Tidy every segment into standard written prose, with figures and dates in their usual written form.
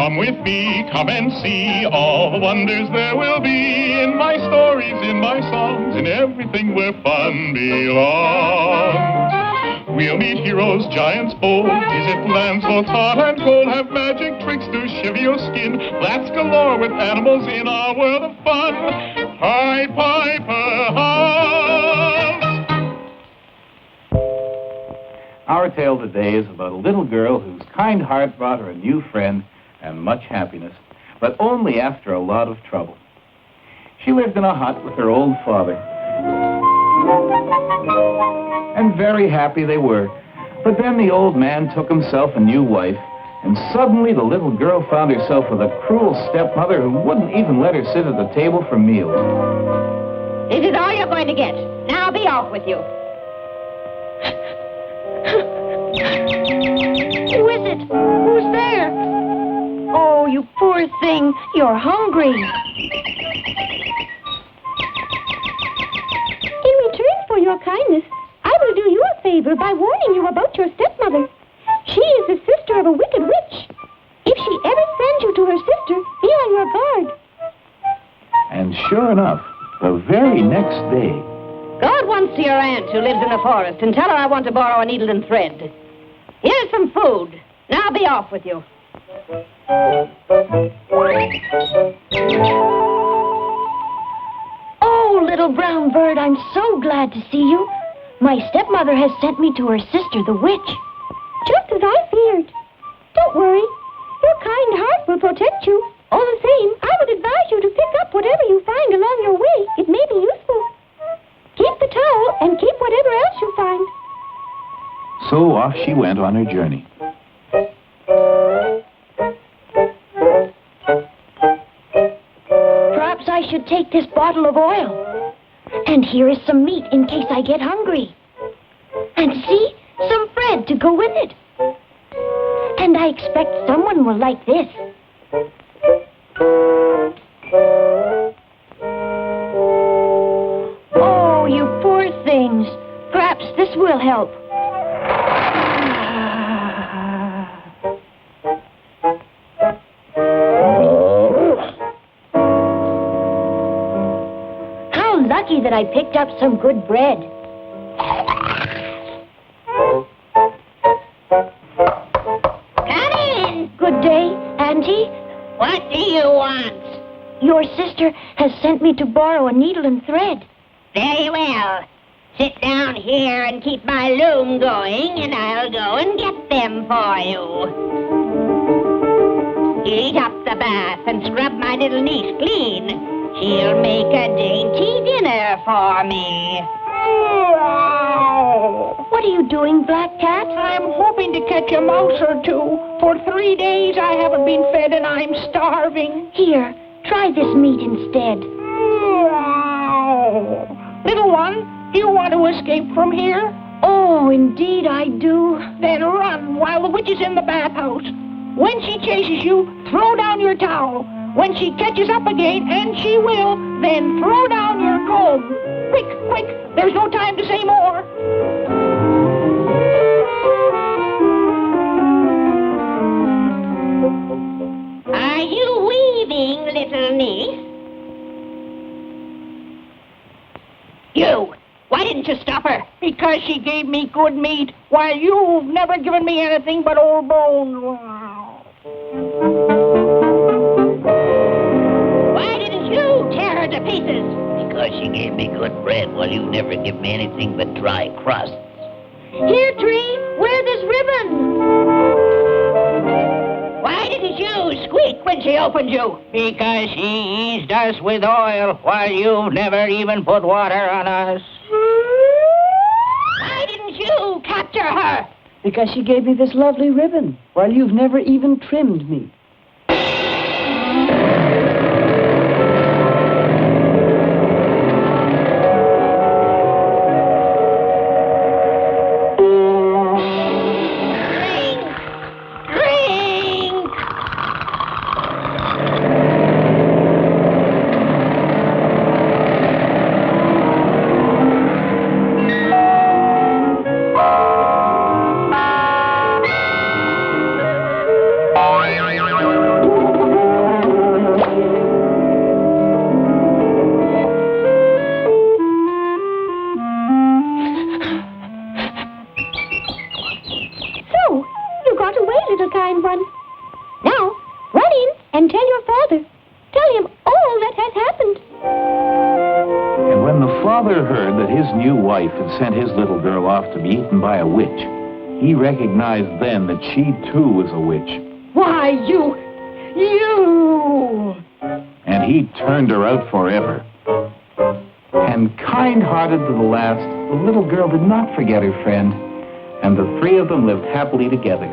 Come with me, come and see all the wonders there will be in my stories, in my songs, in everything where fun belongs. We'll meet heroes, giants bold, visit lands both hot and cold, have magic tricks to shiver your skin, flats galore with animals in our world of fun. Pied Piper House. Our tale today is about a little girl whose kind heart brought her a new friend and much happiness, but only after a lot of trouble. She lived in a hut with her old father, and very happy they were. But then the old man took himself a new wife, and suddenly the little girl found herself with a cruel stepmother who wouldn't even let her sit at the table for meals. This is all you're going to get. Now be off with you. Who is it? Who's there? Oh, you poor thing. You're hungry. In return for your kindness, I will do you a favor by warning you about your stepmother. She is the sister of a wicked witch. If she ever sends you to her sister, be on your guard. And sure enough, the very next day... Go at once to your aunt who lives in the forest and tell her I want to borrow a needle and thread. Here's some food. Now be off with you. Oh, little brown bird, I'm so glad to see you. My stepmother has sent me to her sister, the witch. Just as I feared. Don't worry. Your kind heart will protect you. All the same, I would advise you to pick up whatever you find along your way. It may be useful. Keep the towel and keep whatever else you find. So off she went on her journey. Perhaps I should take this bottle of oil. And here is some meat in case I get hungry. And see, some bread to go with it. And I expect someone will like this. Oh, you poor things. Perhaps this will help. How lucky that I picked up some good bread. Come in. Good day, Auntie. What do you want? Your sister has sent me to borrow a needle and thread. Very well. Sit down here and keep my loom going, and I'll go and get them for you. Heat up the bath and scrub my little niece clean. She'll make a dainty dinner for me. What are you doing, Black Cat? I'm hoping to catch a mouse or two. For 3 days I haven't been fed and I'm starving. Here, try this meat instead. Little one, do you want to escape from here? Oh, indeed I do. Then run while the witch is in the bathhouse. When she chases you, throw down your towel. When she catches up again, and she will, then throw down your comb. Quick, quick, there's no time to say more. Are you weaving, little niece? You! Why didn't you stop her? Because she gave me good meat, while you've never given me anything but old bones. Why didn't you tear her to pieces? Because she gave me good bread while you never give me anything but dry crusts. Here, Tree, wear this ribbon. Why didn't you squeak when she opened you? Because she eased us with oil, while you've never even put water on us. Why didn't you capture her? Because she gave me this lovely ribbon, while you've never even trimmed me. kind one. Now, run in and tell your father. Tell him all that has happened. And when the father heard that his new wife had sent his little girl off to be eaten by a witch, he recognized then that she too was a witch. Why, you! And he turned her out forever. And kind-hearted to the last, the little girl did not forget her friend, and the three of them lived happily together.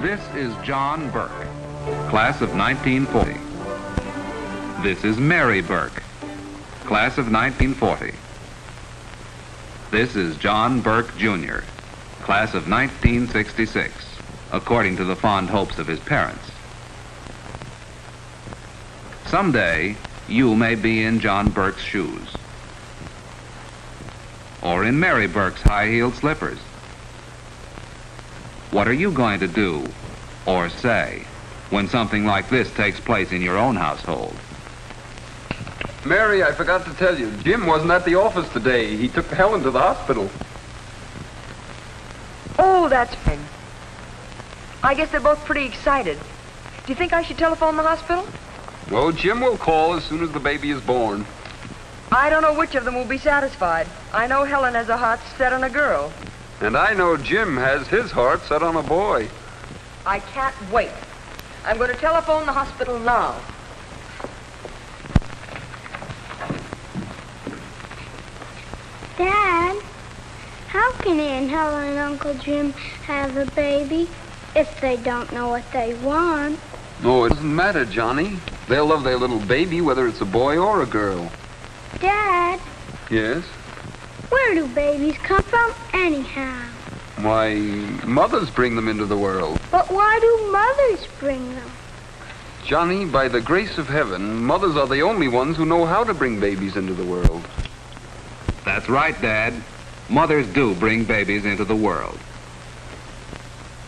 This is John Burke, class of 1940. This is Mary Burke, class of 1940. This is John Burke, Jr., class of 1966, according to the fond hopes of his parents. Someday, you may be in John Burke's shoes, or in Mary Burke's high-heeled slippers. What are you going to do or say when something like this takes place in your own household? Mary, I forgot to tell you, Jim wasn't at the office today. He took Helen to the hospital. Oh, that's fine. I guess they're both pretty excited. Do you think I should telephone the hospital? Oh, Jim will call as soon as the baby is born. I don't know which of them will be satisfied. I know Helen has a heart set on a girl. And I know Jim has his heart set on a boy. I can't wait. I'm going to telephone the hospital now. Dad, how can Aunt Helen and Uncle Jim have a baby if they don't know what they want? No, it doesn't matter, Johnny. They'll love their little baby, whether it's a boy or a girl. Dad, Yes? where do babies come from anyhow? Why, mothers bring them into the world. But why do mothers bring them? Johnny, by the grace of heaven, mothers are the only ones who know how to bring babies into the world. That's right, Dad. Mothers do bring babies into the world.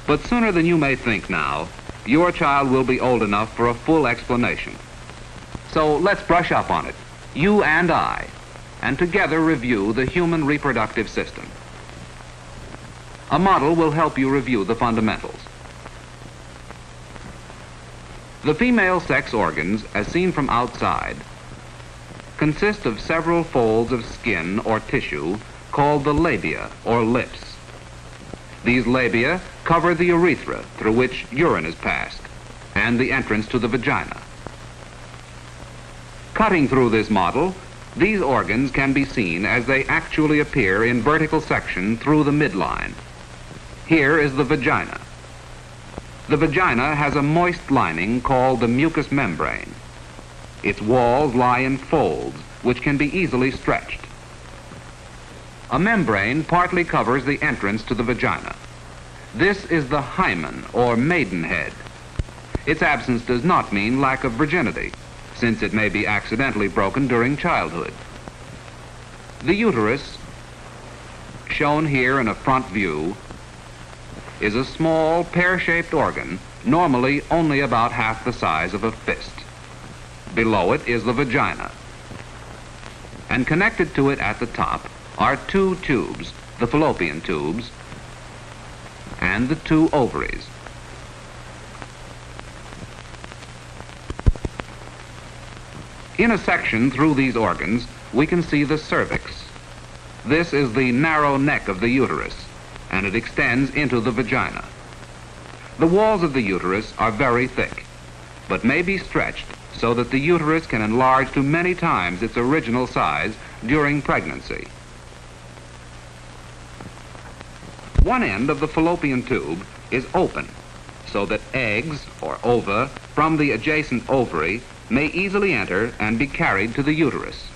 But sooner than you may think now, your child will be old enough for a full explanation. So let's brush up on it, you and I, and together review the human reproductive system. A model will help you review the fundamentals. The female sex organs, as seen from outside, consist of several folds of skin or tissue called the labia or lips. These labia cover the urethra through which urine is passed and the entrance to the vagina. Cutting through this model, these organs can be seen as they actually appear in vertical section through the midline. Here is the vagina. The vagina has a moist lining called the mucous membrane. Its walls lie in folds, which can be easily stretched. A membrane partly covers the entrance to the vagina. This is the hymen, or maidenhead. Its absence does not mean lack of virginity, since it may be accidentally broken during childhood. The uterus, shown here in a front view, is a small pear-shaped organ, normally only about half the size of a fist. Below it is the vagina. And connected to it at the top are two tubes, the fallopian tubes, and the two ovaries. In a section through these organs, we can see the cervix. This is the narrow neck of the uterus, and it extends into the vagina. The walls of the uterus are very thick, but may be stretched so that the uterus can enlarge to many times its original size during pregnancy. One end of the fallopian tube is open, so that eggs, or ova, from the adjacent ovary may easily enter and be carried to the uterus.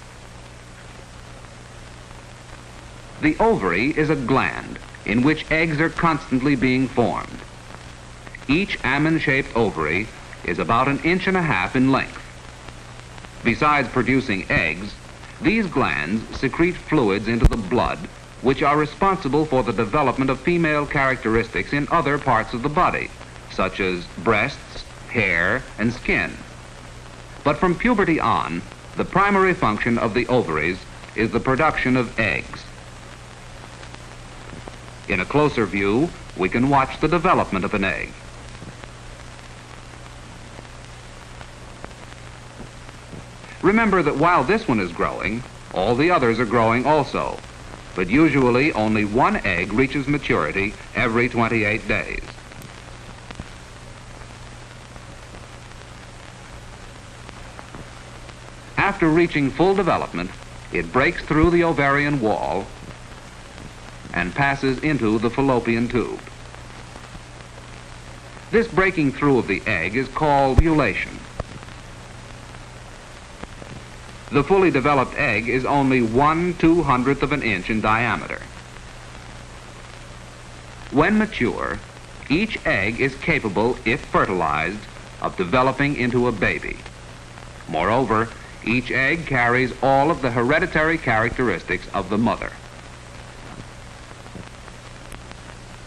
The ovary is a gland in which eggs are constantly being formed. Each almond-shaped ovary is about 1.5 inches in length. Besides producing eggs, these glands secrete fluids into the blood which are responsible for the development of female characteristics in other parts of the body, such as breasts, hair, and skin. But from puberty on, the primary function of the ovaries is the production of eggs. In a closer view, we can watch the development of an egg. Remember that while this one is growing, all the others are growing also, but usually only one egg reaches maturity every 28 days. After reaching full development, it breaks through the ovarian wall and passes into the fallopian tube. This breaking through of the egg is called ovulation. The fully developed egg is only 1/200th of an inch in diameter. When mature, each egg is capable, if fertilized, of developing into a baby. Moreover, each egg carries all of the hereditary characteristics of the mother.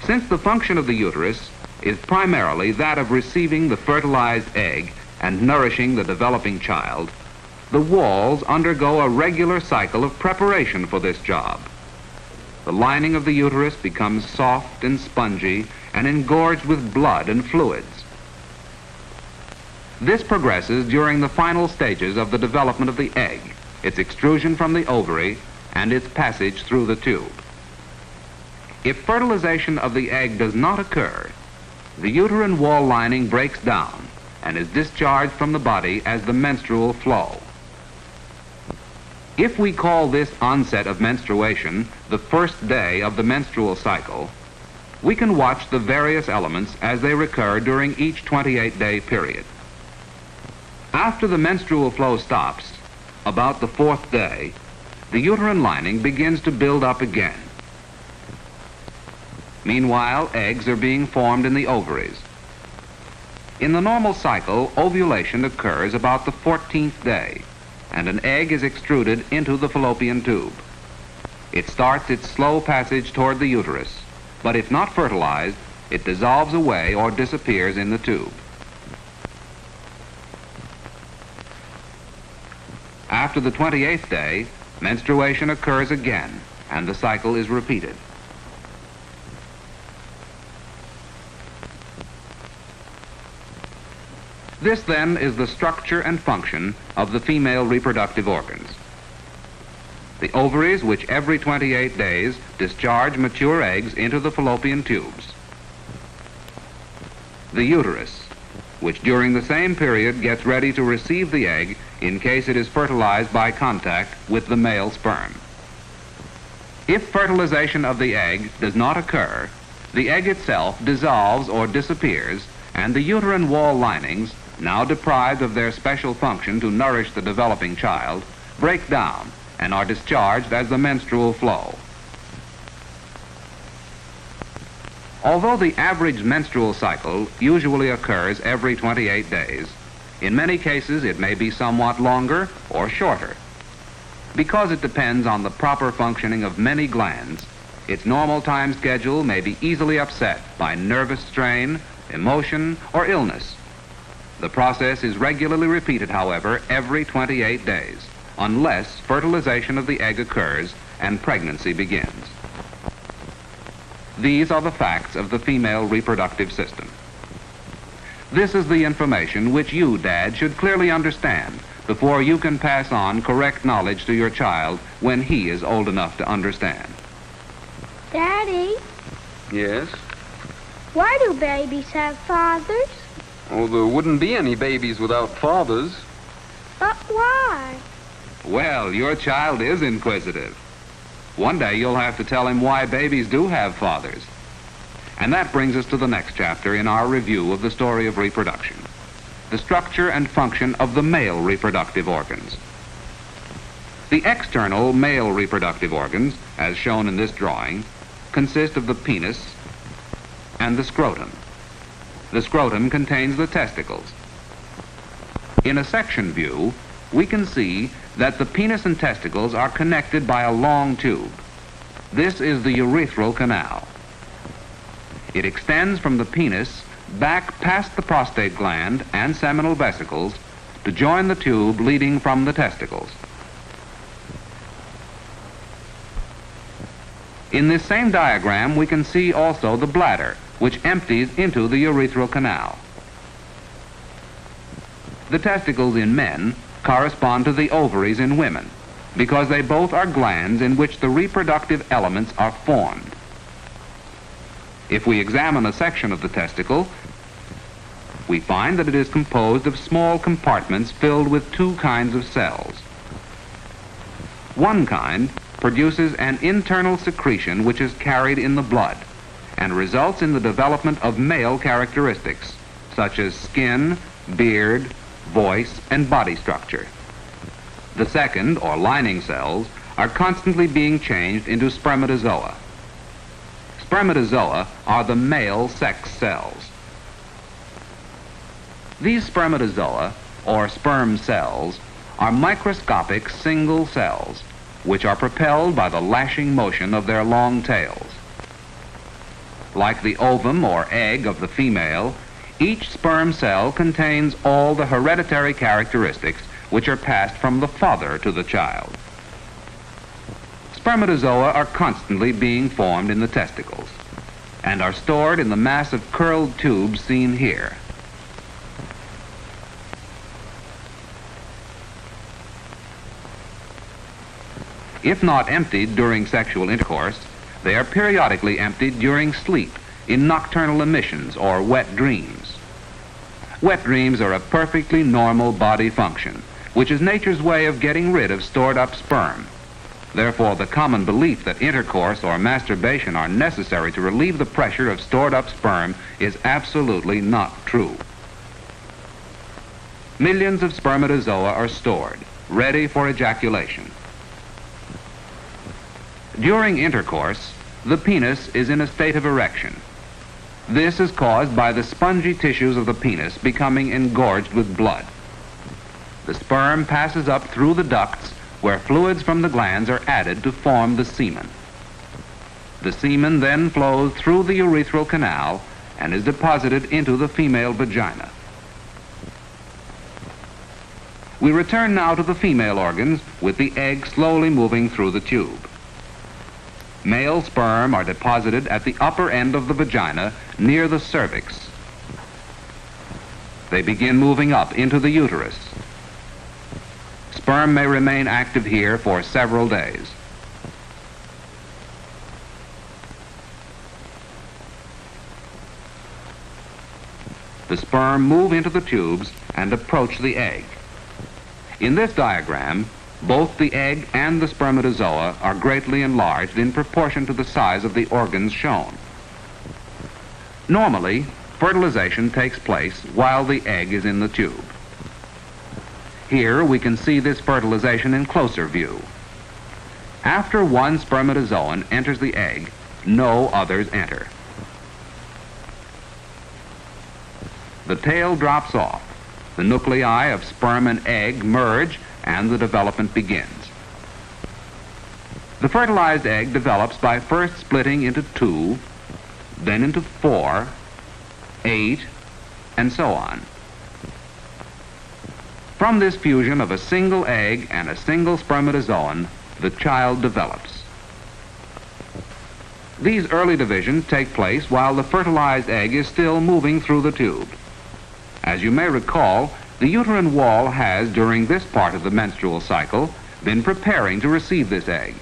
Since the function of the uterus is primarily that of receiving the fertilized egg and nourishing the developing child, the walls undergo a regular cycle of preparation for this job. The lining of the uterus becomes soft and spongy and engorged with blood and fluids. This progresses during the final stages of the development of the egg, its extrusion from the ovary, and its passage through the tube. If fertilization of the egg does not occur, the uterine wall lining breaks down and is discharged from the body as the menstrual flow. If we call this onset of menstruation the first day of the menstrual cycle, we can watch the various elements as they recur during each 28-day period. After the menstrual flow stops, about the 4th day, the uterine lining begins to build up again. Meanwhile, eggs are being formed in the ovaries. In the normal cycle, ovulation occurs about the 14th day, and an egg is extruded into the fallopian tube. It starts its slow passage toward the uterus, but if not fertilized, it dissolves away or disappears in the tube. After the 28th day, menstruation occurs again, and the cycle is repeated. This, then, is the structure and function of the female reproductive organs. The ovaries, which every 28 days discharge mature eggs into the fallopian tubes. The uterus, which during the same period gets ready to receive the egg in case it is fertilized by contact with the male sperm. If fertilization of the egg does not occur, the egg itself dissolves or disappears, and the uterine wall linings, now deprived of their special function to nourish the developing child, break down and are discharged as the menstrual flow. Although the average menstrual cycle usually occurs every 28 days, in many cases it may be somewhat longer or shorter. Because it depends on the proper functioning of many glands, its normal time schedule may be easily upset by nervous strain, emotion, or illness. The process is regularly repeated, however, every 28 days, unless fertilization of the egg occurs and pregnancy begins. These are the facts of the female reproductive system. This is the information which you, Dad, should clearly understand before you can pass on correct knowledge to your child when he is old enough to understand. Daddy, Yes? why do babies have fathers? Oh, there wouldn't be any babies without fathers. But why? Well, your child is inquisitive. One day you'll have to tell him why babies do have fathers, And that brings us to the next chapter in our review of the story of reproduction, the structure and function of the male reproductive organs. The external male reproductive organs, as shown in this drawing, consist of the penis and the scrotum. The scrotum contains the testicles. In a section view, we can see that the penis and testicles are connected by a long tube. This is the urethral canal. It extends from the penis back past the prostate gland and seminal vesicles to join the tube leading from the testicles. In this same diagram, we can see also the bladder, which empties into the urethral canal. The testicles in men correspond to the ovaries in women, because they both are glands in which the reproductive elements are formed. If we examine a section of the testicle, we find that it is composed of small compartments filled with two kinds of cells. One kind produces an internal secretion which is carried in the blood and results in the development of male characteristics, such as skin, beard, voice, and body structure. The second, or lining cells, are constantly being changed into spermatozoa. Spermatozoa are the male sex cells. These spermatozoa, or sperm cells, are microscopic single cells, which are propelled by the lashing motion of their long tails. Like the ovum or egg of the female, each sperm cell contains all the hereditary characteristics which are passed from the father to the child. Spermatozoa are constantly being formed in the testicles and are stored in the mass of curled tubes seen here. If not emptied during sexual intercourse, they are periodically emptied during sleep in nocturnal emissions or wet dreams. Wet dreams are a perfectly normal body function, which is nature's way of getting rid of stored up sperm. Therefore, the common belief that intercourse or masturbation are necessary to relieve the pressure of stored up sperm is absolutely not true. Millions of spermatozoa are stored, ready for ejaculation. During intercourse, the penis is in a state of erection. This is caused by the spongy tissues of the penis becoming engorged with blood. The sperm passes up through the ducts where fluids from the glands are added to form the semen. The semen then flows through the urethral canal and is deposited into the female vagina. We return now to the female organs with the egg slowly moving through the tube. Male sperm are deposited at the upper end of the vagina near the cervix. They begin moving up into the uterus. Sperm may remain active here for several days. The sperm move into the tubes and approach the egg. In this diagram, both the egg and the spermatozoa are greatly enlarged in proportion to the size of the organs shown. Normally, fertilization takes place while the egg is in the tube. Here we can see this fertilization in closer view. After one spermatozoan enters the egg, no others enter. The tail drops off. The nuclei of sperm and egg merge and the development begins. The fertilized egg develops by first splitting into 2, then into 4, 8, and so on. From this fusion of a single egg and a single spermatozoan, the child develops. These early divisions take place while the fertilized egg is still moving through the tube. As you may recall, the uterine wall has, during this part of the menstrual cycle, been preparing to receive this egg.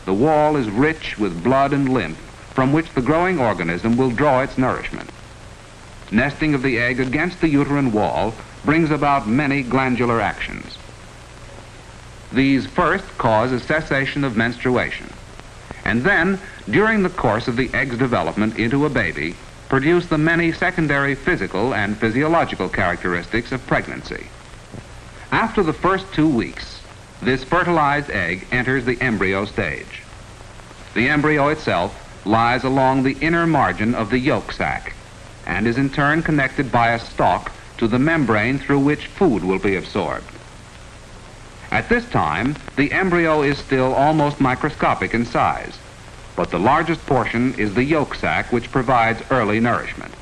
The wall is rich with blood and lymph from which the growing organism will draw its nourishment. Nesting of the egg against the uterine wall brings about many glandular actions. These first cause a cessation of menstruation, and then, during the course of the egg's development into a baby, produce the many secondary physical and physiological characteristics of pregnancy. After the first 2 weeks, this fertilized egg enters the embryo stage. The embryo itself lies along the inner margin of the yolk sac and is in turn connected by a stalk to the membrane through which food will be absorbed. At this time, the embryo is still almost microscopic in size, but the largest portion is the yolk sac, which provides early nourishment.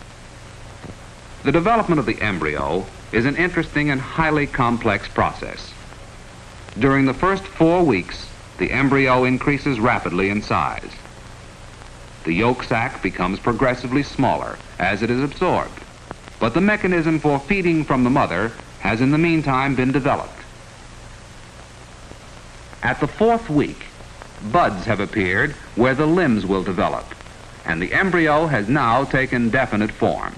The development of the embryo is an interesting and highly complex process. During the first 4 weeks, the embryo increases rapidly in size. The yolk sac becomes progressively smaller as it is absorbed, but the mechanism for feeding from the mother has in the meantime been developed. At the 4th week, buds have appeared where the limbs will develop, and the embryo has now taken definite form.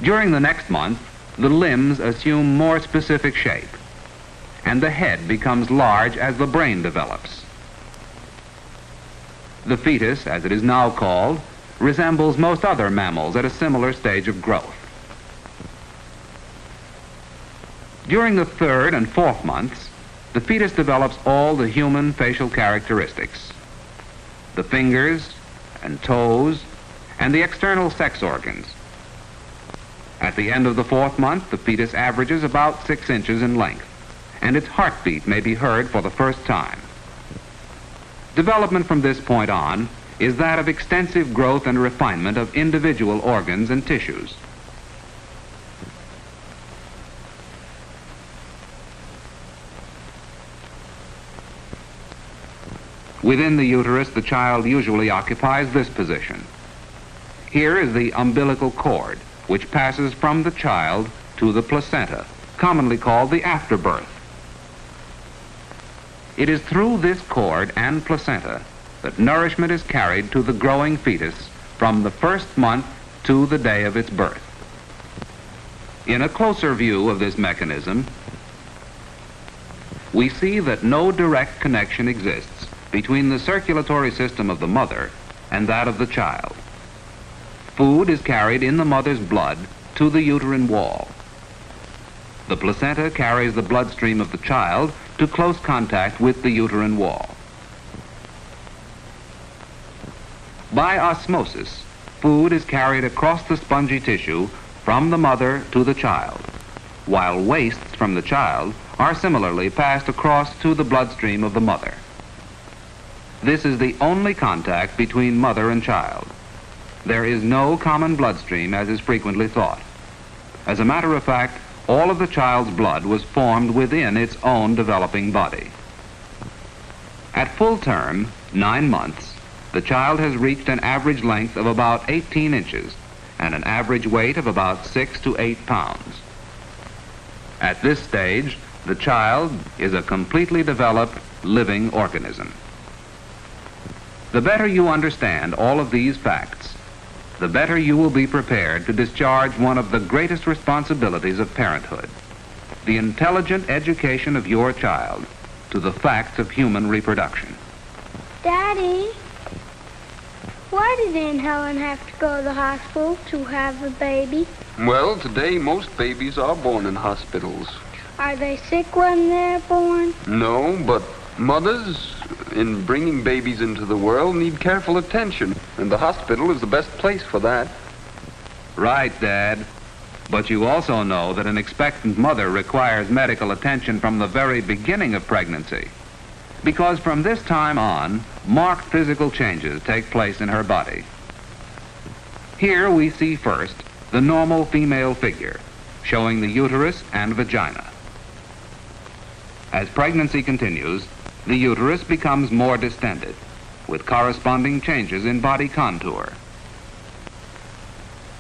During the next month, the limbs assume more specific shape, and the head becomes large as the brain develops. The fetus, as it is now called, resembles most other mammals at a similar stage of growth. During the 3rd and 4th months, the fetus develops all the human facial characteristics, the fingers and toes, and the external sex organs. At the end of the 4th month, the fetus averages about 6 inches in length, and its heartbeat may be heard for the first time. Development from this point on is that of extensive growth and refinement of individual organs and tissues. Within the uterus, the child usually occupies this position. Here is the umbilical cord, which passes from the child to the placenta, commonly called the afterbirth. It is through this cord and placenta that nourishment is carried to the growing fetus from the 1st month to the day of its birth. In a closer view of this mechanism, we see that no direct connection exists between the circulatory system of the mother and that of the child. Food is carried in the mother's blood to the uterine wall. The placenta carries the bloodstream of the child to close contact with the uterine wall. By osmosis, food is carried across the spongy tissue from the mother to the child, while wastes from the child are similarly passed across to the bloodstream of the mother. This is the only contact between mother and child. There is no common bloodstream as is frequently thought. As a matter of fact, all of the child's blood was formed within its own developing body. At full term, 9 months, the child has reached an average length of about 18 inches and an average weight of about 6 to 8 pounds. At this stage, the child is a completely developed living organism. The better you understand all of these facts, the better you will be prepared to discharge one of the greatest responsibilities of parenthood, the intelligent education of your child to the facts of human reproduction. Daddy, why did Aunt Helen have to go to the hospital to have a baby? Well, today most babies are born in hospitals. Are they sick when they're born? No, but mothers, in bringing babies into the world, need careful attention, and the hospital is the best place for that. Right, Dad. But you also know that an expectant mother requires medical attention from the very beginning of pregnancy, because from this time on, marked physical changes take place in her body. Here we see first the normal female figure, showing the uterus and vagina. As pregnancy continues, the uterus becomes more distended, with corresponding changes in body contour.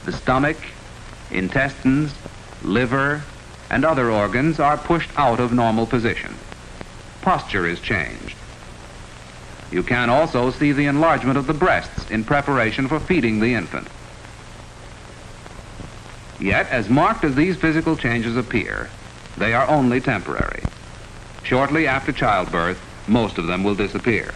The stomach, intestines, liver, and other organs are pushed out of normal position. Posture is changed. You can also see the enlargement of the breasts in preparation for feeding the infant. Yet, as marked as these physical changes appear, they are only temporary. Shortly after childbirth, most of them will disappear.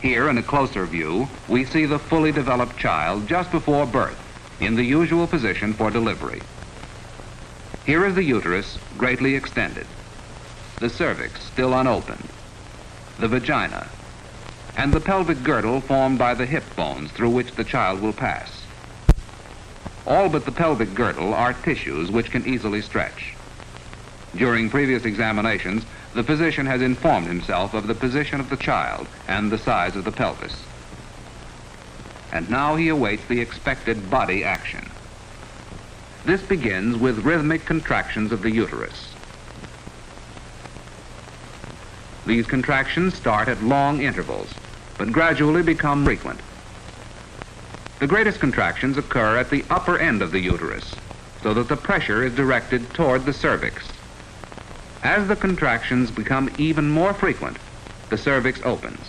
Here, in a closer view, we see the fully developed child just before birth, in the usual position for delivery. Here is the uterus greatly extended, the cervix still unopened, the vagina, and the pelvic girdle formed by the hip bones through which the child will pass. All but the pelvic girdle are tissues which can easily stretch. During previous examinations, the physician has informed himself of the position of the child and the size of the pelvis. And now he awaits the expected body action. This begins with rhythmic contractions of the uterus. These contractions start at long intervals, but gradually become frequent. The greatest contractions occur at the upper end of the uterus, so that the pressure is directed toward the cervix. As the contractions become even more frequent, the cervix opens.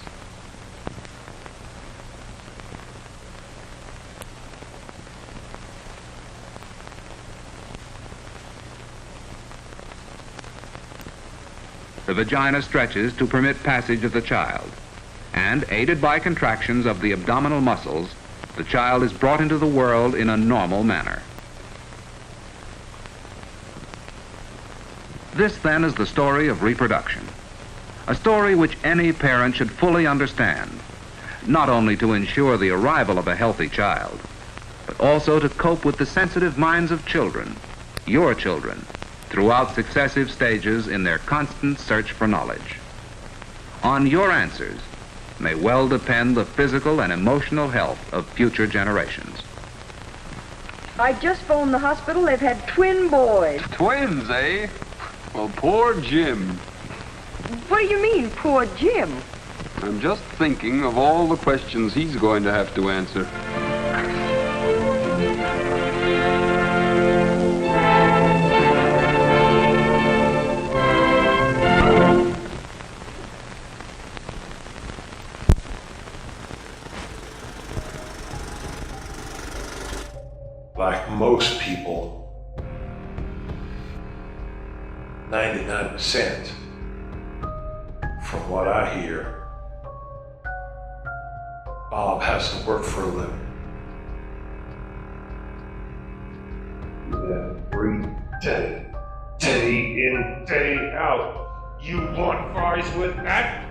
The vagina stretches to permit passage of the child, and aided by contractions of the abdominal muscles, the child is brought into the world in a normal manner. This, then, is the story of reproduction, a story which any parent should fully understand, not only to ensure the arrival of a healthy child, but also to cope with the sensitive minds of children, your children, throughout successive stages in their constant search for knowledge. On your answers may well depend the physical and emotional health of future generations. I just phoned the hospital. They've had twin boys. Twins, eh? Well, poor Jim. What do you mean, poor Jim? I'm just thinking of all the questions he's going to have to answer. Like most people, 99%, from what I hear, Bob has to work for a living. Every day, day in, day out. You want fries with that?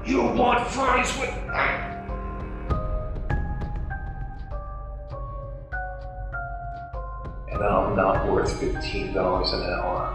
You want fries with that? And I'm not worth $15 an hour.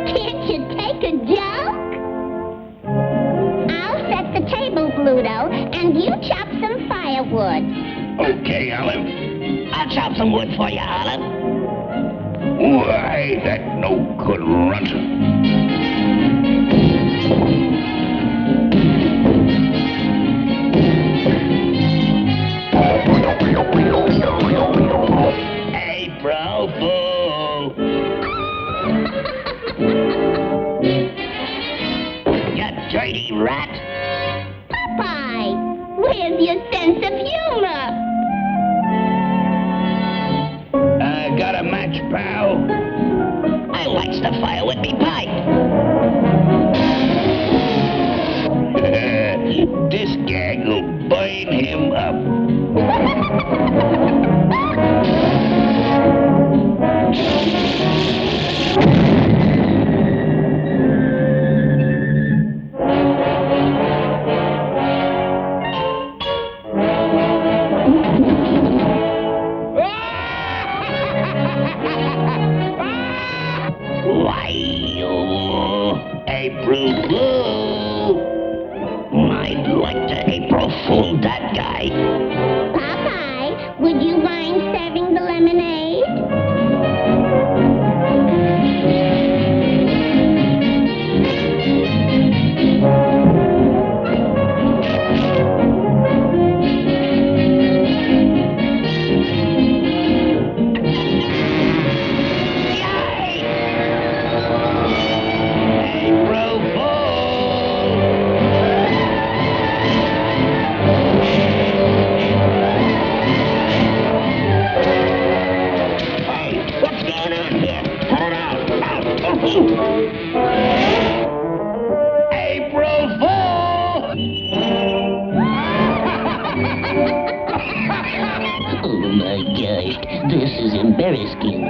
Can't you take a joke? I'll set the table Olive. Okay, Olive. I'll chop some wood for you, Olive. Why, that no-good runt. April Fool! You dirty rat! Popeye, where's your sense of humor? Got a match, pal? I lights the fire with me pipe. This gag will burn him up. Why, April Fool! I'd like to April Fool that guy. Popeye, would you mind serving the lemonade? April Fool! Hey, what's going on here? Cut it out! April Fool! Oh my gosh, this is embarrassing.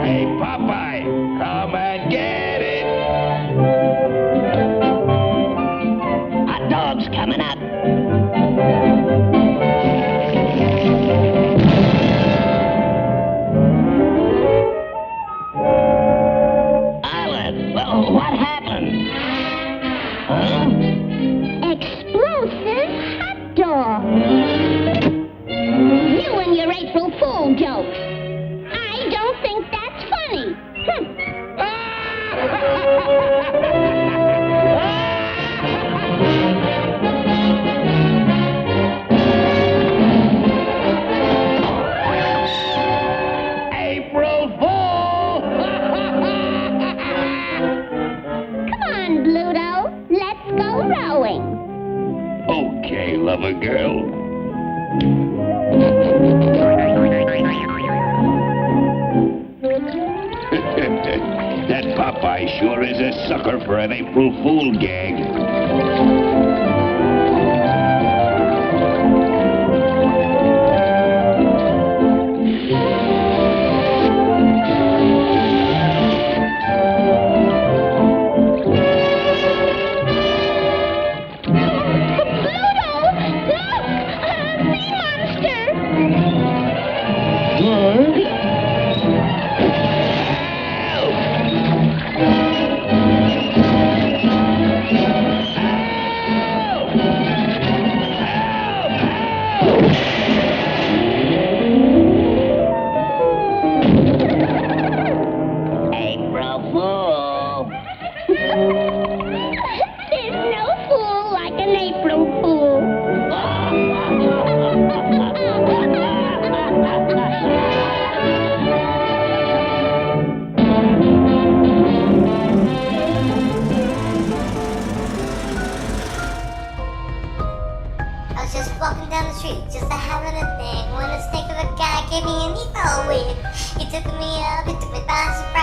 Hey, Popeye, come and get it. Hot dog's coming up. Olive, well, what happened? Huh? Explosive hot dog. You and your April Fool jokes. I don't think that's funny. April Fool! Come on, Bluto. Let's go rowing. Okay, lover girl. That Popeye sure is a sucker for an April Fool gag. Bluto! Look! A sea monster! April Fool! There's no fool like an April Fool. I was just walking down the street, just having a thing, when a snake of a guy gave me an evil wig. He took me up, he took me by surprise.